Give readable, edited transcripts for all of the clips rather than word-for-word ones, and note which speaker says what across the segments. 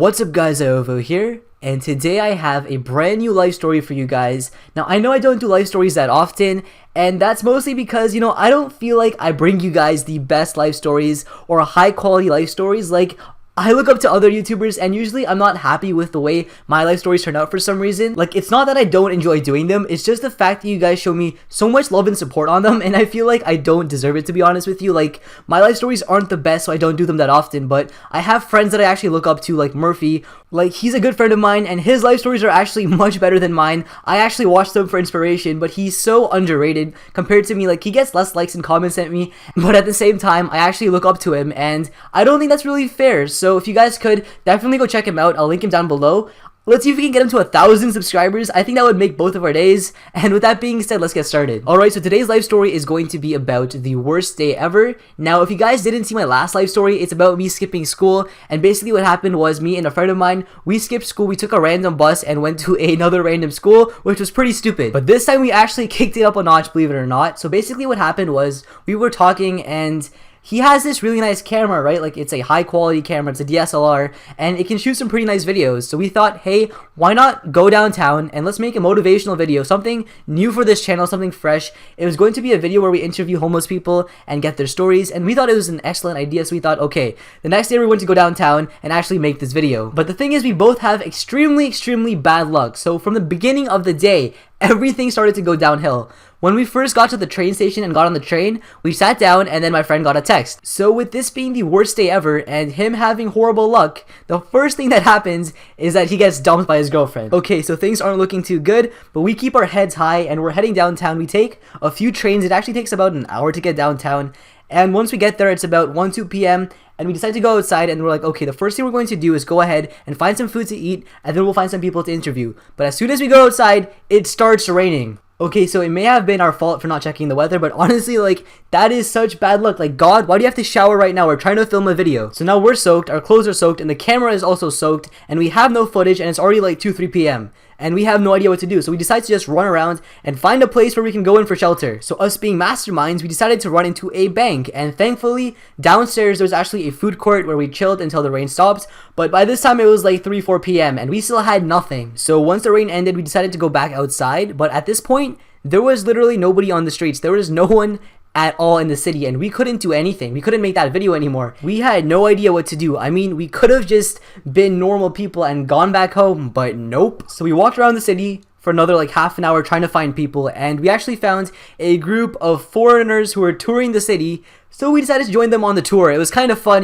Speaker 1: What's up guys, Ziovo here, and today I have a brand new life story for you guys. Now I know I don't do life stories that often, and that's mostly because, I don't feel like I bring you guys the best life stories or high quality life stories. Like, I look up to other YouTubers and usually I'm not happy with the way my life stories turn out for some reason. Like, it's not that I don't enjoy doing them, it's just the fact that you guys show me so much love and support on them, and I feel like I don't deserve it, to be honest with you. Like, my life stories aren't the best, so I don't do them that often, but I have friends that I actually look up to, like Murphy. Like, he's a good friend of mine and his life stories are actually much better than mine. I actually watch them for inspiration, but he's so underrated compared to me. Like, he gets less likes and comments than me, but at the same time I actually look up to him, and I don't think that's really fair. So if you guys could, definitely go check him out. I'll link him down below. Let's see if we can get him to 1,000 subscribers. I think that would make both of our days. And with that being said, let's get started. Alright, so today's life story is going to be about the worst day ever. Now, if you guys didn't see my last life story, it's about me skipping school. And basically what happened was, me and a friend of mine, we skipped school, we took a random bus and went to another random school, which was pretty stupid. But this time we actually kicked it up a notch, believe it or not. So basically what happened was, we were talking and he has this really nice camera, right? Like, it's a high quality camera, it's a DSLR, and it can shoot some pretty nice videos. So we thought, hey, why not go downtown and let's make a motivational video, something new for this channel, something fresh. It was going to be a video where we interview homeless people and get their stories, and we thought it was an excellent idea. So we thought, okay, the next day we're going to go downtown and actually make this video. But the thing is, we both have extremely bad luck. So from the beginning of the day, everything started to go downhill. When we first got to the train station and got on the train, we sat down and then my friend got a text. So with this being the worst day ever and him having horrible luck, the first thing that happens is that he gets dumped by his girlfriend. Okay, so things aren't looking too good, but we keep our heads high and we're heading downtown. We take a few trains. It actually takes about an hour to get downtown. And once we get there, it's about 1-2 p.m. and we decide to go outside, and we're like, okay, the first thing we're going to do is go ahead and find some food to eat, and then we'll find some people to interview. But as soon as we go outside, it starts raining. Okay, so it may have been our fault for not checking the weather, but honestly, like, that is such bad luck. Like, God, why do you have to shower right now? We're trying to film a video. So now we're soaked, our clothes are soaked, and the camera is also soaked, and we have no footage, and it's already like 2-3 p.m. and we have no idea what to do. So we decide to just run around and find a place where we can go in for shelter. So us being masterminds, we decided to run into a bank, and thankfully downstairs there was actually a food court where we chilled until the rain stopped. But by this time it was like 3-4 p.m. and we still had nothing. So once the rain ended, we decided to go back outside, but at this point there was literally nobody on the streets. There was no one at all in the city, and we couldn't do anything. We couldn't make that video anymore. We had no idea what to do. I mean, we could have just been normal people and gone back home, but nope. So we walked around the city for another like half an hour trying to find people, and we actually found a group of foreigners who were touring the city. So we decided to join them on the tour. It was kind of fun,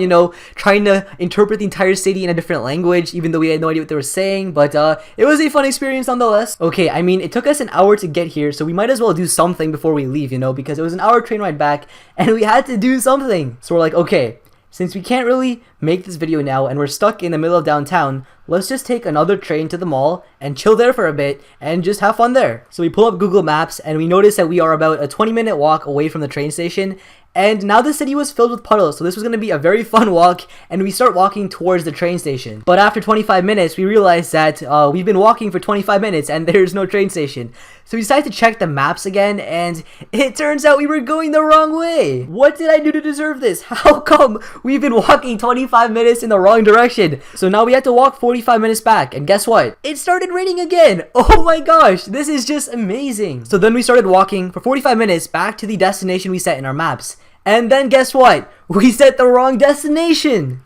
Speaker 1: trying to interpret the entire city in a different language, even though we had no idea what they were saying. But it was a fun experience nonetheless. Okay, I mean, it took us an hour to get here, so we might as well do something before we leave, because it was an hour train ride back, and we had to do something. So we're like, okay, since we can't really make this video now and we're stuck in the middle of downtown, let's just take another train to the mall and chill there for a bit and just have fun there. So we pull up Google Maps and we notice that we are about a 20-minute walk away from the train station, and now the city was filled with puddles, so this was going to be a very fun walk, and we start walking towards the train station. But after 25 minutes, we realized that we've been walking for 25 minutes and there's no train station. So we decided to check the maps again, and it turns out we were going the wrong way. What did I do to deserve this? How come we've been walking 25 minutes in the wrong direction? So now we had to walk 45 minutes back, and guess what? It started raining again. Oh my gosh, this is just amazing. So then we started walking for 45 minutes back to the destination we set in our maps. And then guess what? We set the wrong destination!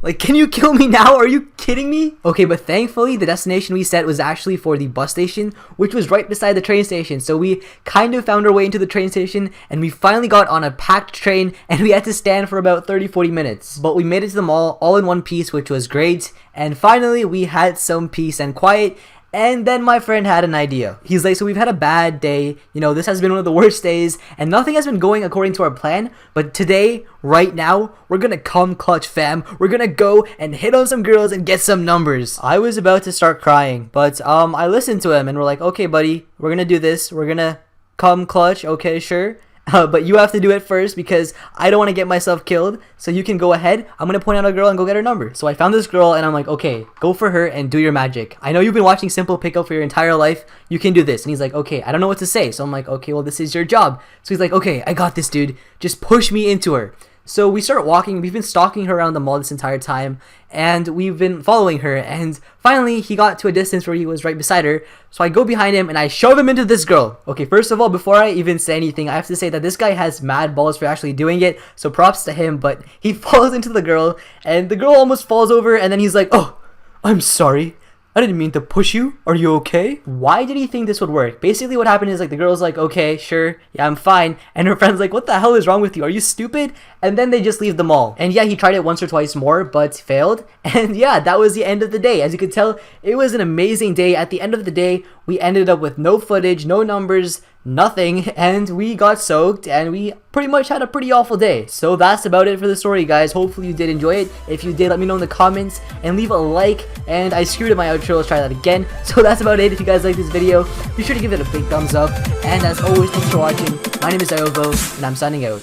Speaker 1: Like, can you kill me now? Are you kidding me? Okay, but thankfully the destination we set was actually for the bus station, which was right beside the train station. So we kind of found our way into the train station, and we finally got on a packed train, and we had to stand for about 30-40 minutes. But we made it to the mall all in one piece, which was great. And finally we had some peace and quiet. And then my friend had an idea. He's like, so we've had a bad day, this has been one of the worst days, and nothing has been going according to our plan, but today, right now, we're gonna come clutch, fam. We're gonna go and hit on some girls and get some numbers. I was about to start crying, but I listened to him and we're like, okay buddy, we're gonna do this, we're gonna come clutch, okay, sure. But you have to do it first because I don't want to get myself killed. So you can go ahead. I'm going to point out a girl and go get her number. So I found this girl and I'm like, okay, go for her and do your magic. I know you've been watching Simple Pickup for your entire life. You can do this. And he's like, okay, I don't know what to say. So I'm like, okay, well, this is your job. So he's like, okay, I got this, dude. Just push me into her. So we start walking. We've been stalking her around the mall this entire time, and we've been following her. And finally, he got to a distance where he was right beside her. So I go behind him and I shove him into this girl. Okay, first of all, before I even say anything, I have to say that this guy has mad balls for actually doing it. So props to him. But he falls into the girl, and the girl almost falls over. And then he's like, "Oh, I'm sorry. I didn't mean to push you. Are you okay?" Why did he think this would work? Basically what happened is like the girl's like, "Okay, sure, yeah, I'm fine." And her friend's like, "What the hell is wrong with you? Are you stupid?" And then they just leave the mall. And yeah, he tried it once or twice more, but failed. And yeah, that was the end of the day. As you could tell, it was an amazing day. At the end of the day, we ended up with no footage, no numbers, nothing, and we got soaked, and we pretty much had a pretty awful day. So that's about it for the story, guys. Hopefully you did enjoy it. If you did, let me know in the comments and leave a like. And I screwed up my outro. Let's try that again. So that's about it. If you guys like this video, be sure to give it a big thumbs up. And as always, thanks for watching. My name is Ziovo, and I'm signing out.